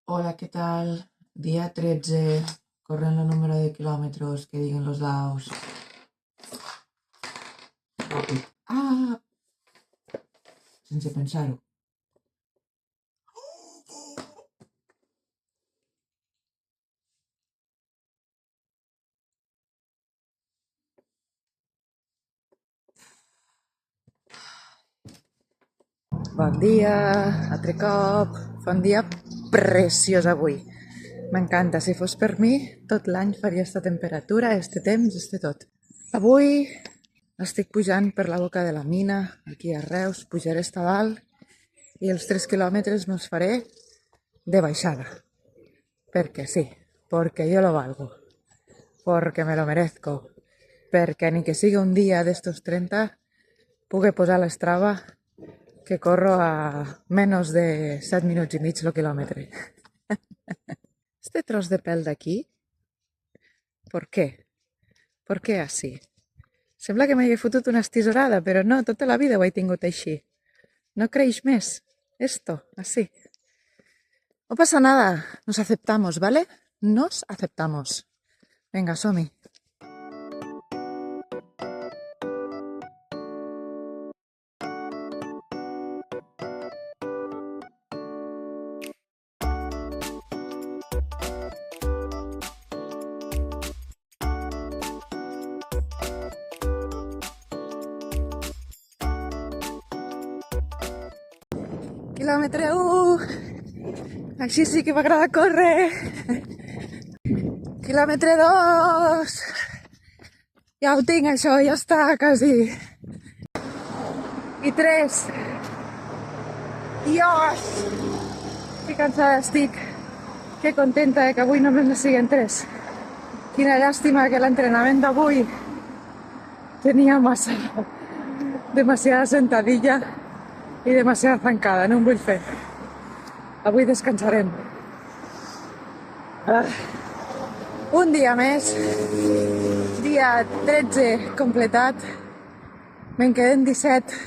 Hola, ¿qué tal? Día 13, corren el número de kilómetros que digan los dados. Ràpid. Ah! Sense pensar-ho. Bon dia, altre cop. Fa un dia preciós avui. M'encanta, si fos per mi, tot l'any faria esta temperatura, este temps, este tot. Avui estic pujant per la boca de la mina, aquí a Reus, pujaré esta dalt i els 3 quilòmetres me'ls faré de baixada. Perquè sí, porque yo lo valgo, porque me lo merezco, perquè ni que sigui un dia d'estos 30 pugui posar a l'Strava que corro a menos de 7 minuts i mig el quilòmetre. Este tros de pèl d'aquí, ¿por qué? ¿Por qué así? Sembla que m'hagi fotut una estisorada, però no, tota la vida ho he tingut així. No creix més, esto, así. No pasa nada, nos aceptamos, ¿vale? Nos aceptamos. Venga, som-hi. Quilòmetre 1, així sí que m'agrada córrer. Quilòmetre 2, ja ho tinc això, ja està, quasi. I 3, Dios, que cansada estic, que contenta que avui només ne siguen 3. Quina llàstima que l'entrenament d'avui tenia demasiada sentadilla i demasiada zancada, no em vull fer. Avui descansarem. Un dia més, dia 13 completat, me'n queden 17.